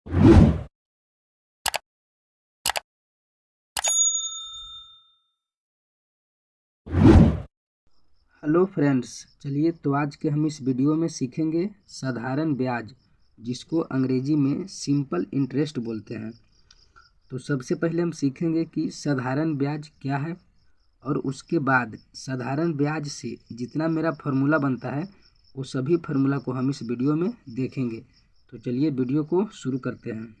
Hello friends, चलिए तो आज के हम इस वीडियो में सीखेंगे साधारण ब्याज, जिसको अंग्रेजी में सिंपल इंटरेस्ट बोलते हैं। तो सबसे पहले हम सीखेंगे कि साधारण ब्याज क्या है, और उसके बाद साधारण ब्याज से जितना मेरा फार्मूला बनता है वो सभी फार्मूला को हम इस वीडियो में देखेंगे। तो चलिए वीडियो को शुरू करते हैं।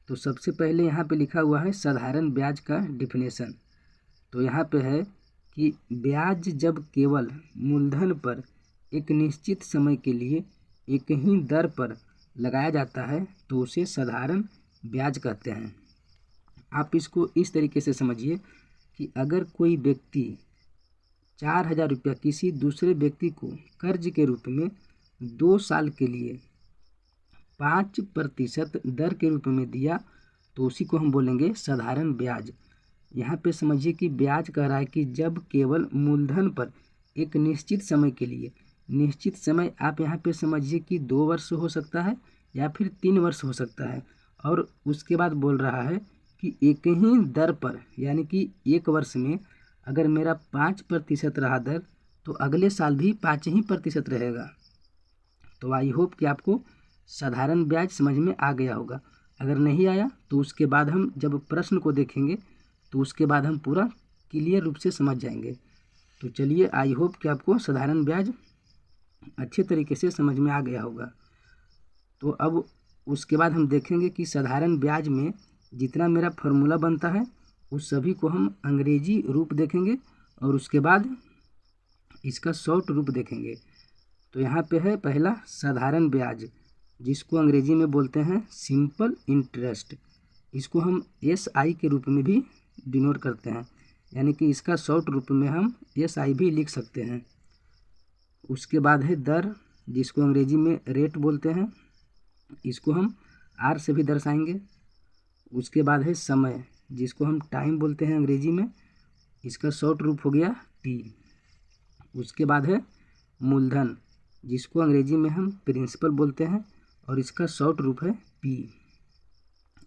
तो सबसे पहले यहाँ पे लिखा हुआ है साधारण ब्याज का डिफिनेशन। तो यहाँ पे है कि ब्याज जब केवल मूलधन पर एक निश्चित समय के लिए एक ही दर पर लगाया जाता है तो उसे साधारण ब्याज कहते हैं। आप इसको इस तरीके से समझिए कि अगर कोई व्यक्ति 4,000 रुपया किसी दूसरे व्यक्ति को कर्ज के रूप में 2 साल के लिए 5% दर के रूप में दिया तो उसी को हम बोलेंगे साधारण ब्याज। यहाँ पे समझिए कि ब्याज कह रहा है कि जब केवल मूलधन पर एक निश्चित समय के लिए, निश्चित समय आप यहाँ पे समझिए कि 2 वर्ष हो सकता है या फिर 3 वर्ष हो सकता है, और उसके बाद बोल रहा है कि एक ही दर पर, यानी कि 1 वर्ष में अगर मेरा 5% रहा दर तो अगले साल भी 5% ही रहेगा। तो आई होप कि आपको साधारण ब्याज समझ में आ गया होगा। अगर नहीं आया तो उसके बाद हम जब प्रश्न को देखेंगे तो उसके बाद हम पूरा क्लियर रूप से समझ जाएंगे। तो चलिए, आई होप कि आपको साधारण ब्याज अच्छे तरीके से समझ में आ गया होगा। तो अब उसके बाद हम देखेंगे कि साधारण ब्याज में जितना मेरा फार्मूला बनता है उस सभी को हम अंग्रेजी रूप देखेंगे और उसके बाद इसका शॉर्ट रूप देखेंगे। तो यहाँ पे है पहला साधारण ब्याज, जिसको अंग्रेजी में बोलते हैं सिंपल इंटरेस्ट। इसको हम SI के रूप में भी डिनोट करते हैं, यानी कि इसका शॉर्ट रूप में हम SI भी लिख सकते हैं। उसके बाद है दर, जिसको अंग्रेजी में रेट बोलते हैं, इसको हम R से भी दर्शाएंगे। उसके बाद है समय, जिसको हम टाइम बोलते हैं अंग्रेजी में, इसका शॉर्ट रूप हो गया T। उसके बाद है मूलधन, जिसको अंग्रेजी में हम प्रिंसिपल बोलते हैं और इसका शॉर्ट रूप है P।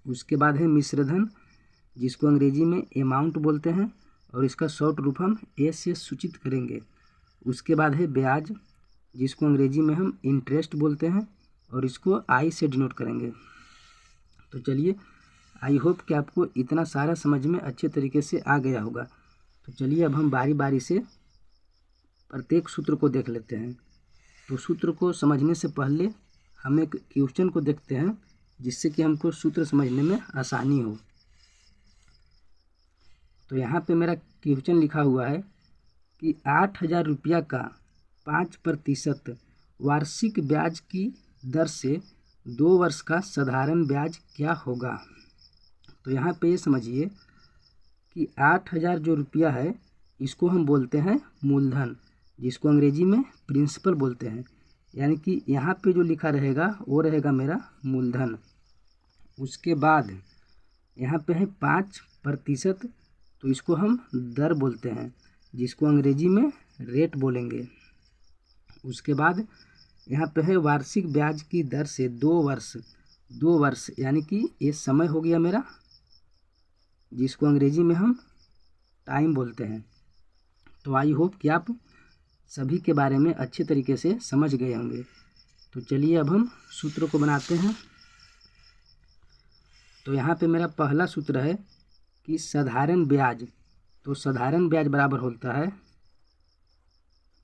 उसके बाद है मिश्रधन, जिसको अंग्रेजी में अमाउंट बोलते हैं और इसका शॉर्ट रूप हम A से सूचित करेंगे। उसके बाद है ब्याज, जिसको अंग्रेजी में हम इंटरेस्ट बोलते हैं और इसको I से डिनोट करेंगे। तो चलिए, आई होप कि आपको इतना सारा समझ में अच्छे तरीके से आ गया होगा। तो चलिए अब हम बारी बारी से प्रत्येक सूत्र को देख लेते हैं। तो सूत्र को समझने से पहले हम एक क्वेश्चन को देखते हैं, जिससे कि हमको सूत्र समझने में आसानी हो। तो यहाँ पे मेरा क्वेश्चन लिखा हुआ है कि 8,000 रुपया का 5% वार्षिक ब्याज की दर से 2 वर्ष का साधारण ब्याज क्या होगा। तो यहाँ पे ये समझिए कि 8,000 जो रुपया है इसको हम बोलते हैं मूलधन, जिसको अंग्रेजी में प्रिंसिपल बोलते हैं, यानी कि यहाँ पे जो लिखा रहेगा वो रहेगा मेरा मूलधन। उसके बाद यहाँ पे है 5%, तो इसको हम दर बोलते हैं, जिसको अंग्रेजी में रेट बोलेंगे। उसके बाद यहाँ पे है वार्षिक ब्याज की दर से 2 वर्ष यानी कि ये समय हो गया मेरा, जिसको अंग्रेजी में हम टाइम बोलते हैं। तो आई होप कि आप सभी के बारे में अच्छे तरीके से समझ गए होंगे। तो चलिए अब हम सूत्र को बनाते हैं। तो यहाँ पे मेरा पहला सूत्र है कि साधारण ब्याज, तो साधारण ब्याज बराबर होता है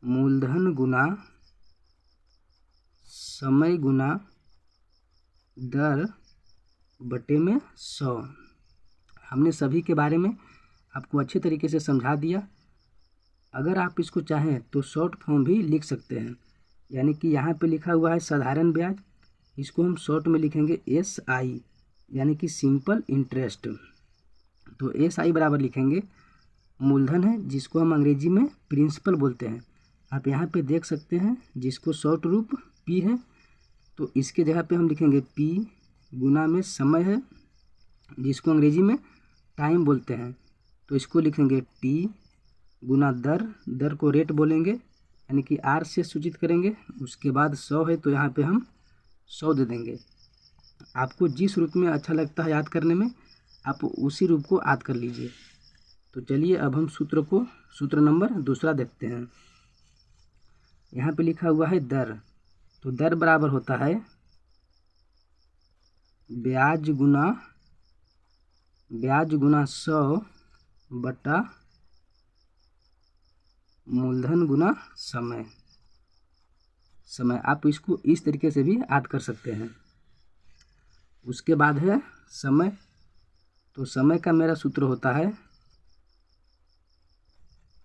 मूलधन गुना समय गुना दर बटे में 100। हमने सभी के बारे में आपको अच्छे तरीके से समझा दिया। अगर आप इसको चाहें तो शॉर्ट फॉर्म भी लिख सकते हैं, यानी कि यहाँ पे लिखा हुआ है साधारण ब्याज, इसको हम शॉर्ट में लिखेंगे SI, यानी कि सिंपल इंटरेस्ट। तो SI बराबर लिखेंगे मूलधन है, जिसको हम अंग्रेजी में प्रिंसिपल बोलते हैं। आप यहाँ पे देख सकते हैं जिसको शॉर्ट रूप P है, तो इसके जगह पे हम लिखेंगे P गुना में समय है, जिसको अंग्रेजी में टाइम बोलते हैं, तो इसको लिखेंगे T गुना दर को रेट बोलेंगे, यानी कि R से सूचित करेंगे। उसके बाद 100 है तो यहाँ पे हम 100 दे देंगे। आपको जिस रूप में अच्छा लगता है याद करने में, आप उसी रूप को याद कर लीजिए। तो चलिए अब हम सूत्र नंबर दूसरा देखते हैं। यहाँ पे लिखा हुआ है दर। तो दर बराबर होता है ब्याज गुना 100 बटा मूलधन गुना समय। आप इसको इस तरीके से भी याद कर सकते हैं। उसके बाद है समय। तो समय का मेरा सूत्र होता है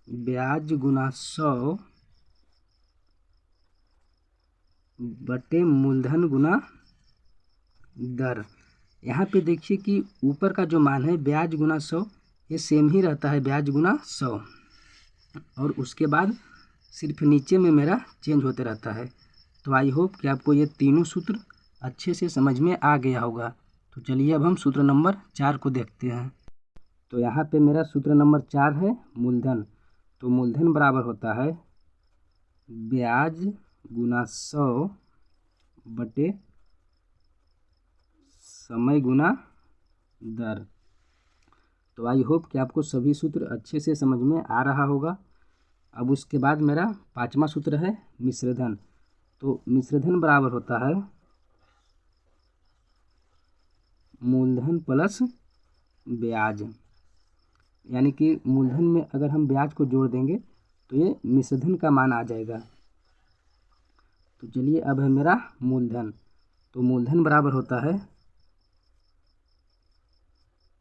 ब्याज गुना 100 बटे मूलधन गुना दर। यहाँ पे देखिए कि ऊपर का जो मान है ब्याज गुना 100, ये सेम ही रहता है, ब्याज गुना 100, और उसके बाद सिर्फ नीचे में मेरा चेंज होते रहता है। तो आई होप कि आपको ये तीनों सूत्र अच्छे से समझ में आ गया होगा। तो चलिए अब हम सूत्र नंबर 4 को देखते हैं। तो यहाँ पे मेरा सूत्र नंबर 4 है मूलधन। तो मूलधन बराबर होता है ब्याज गुना 100 बटे समय गुना दर। तो आई होप कि आपको सभी सूत्र अच्छे से समझ में आ रहा होगा। अब उसके बाद मेरा 5वां सूत्र है मिश्रधन। तो मिश्रधन बराबर होता है मूलधन प्लस ब्याज, यानी कि मूलधन में अगर हम ब्याज को जोड़ देंगे तो ये मिश्रधन का मान आ जाएगा। तो चलिए अब है मेरा मूलधन। तो मूलधन बराबर होता है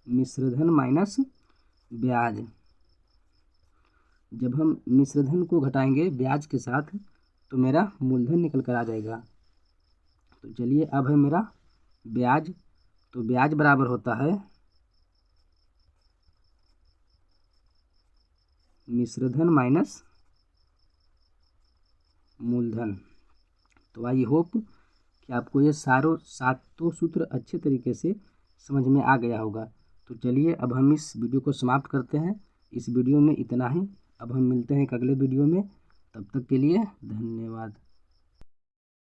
मिश्रधन माइनस ब्याज। जब हम मिश्रधन को घटाएंगे ब्याज के साथ तो मेरा मूलधन निकल कर आ जाएगा। तो चलिए अब है मेरा ब्याज। तो ब्याज बराबर होता है मिश्रधन माइनस मूलधन। तो आई होप कि आपको ये सातों सूत्र अच्छे तरीके से समझ में आ गया होगा। तो चलिए अब हम इस वीडियो को समाप्त करते हैं। इस वीडियो में इतना ही। अब हम मिलते हैं एक अगले वीडियो में। तब तक के लिए धन्यवाद।